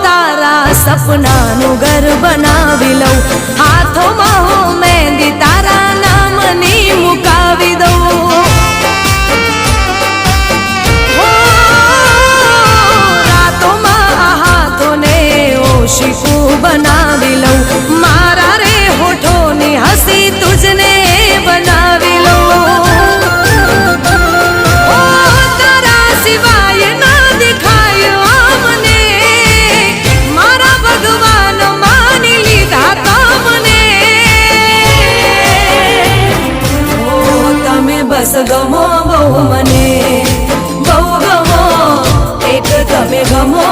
તારા સપનાનું ઘર બનાવી લઉં, હાથોમાં હું મહેંદી તારા નામની મુકાવી દઉં. રાતોમાં આ હાથોને ઓશિકું બનાવી લઉં, મારા રે હોઠોની હસી તુજને બનાવી લઉં. તારા સિવાય ના દેખાય આમને, મારા ભગવાન માની લીધા તમને. તમે બસ ગમો બહુ મને, બહુ ગમો, એક તમે ગમો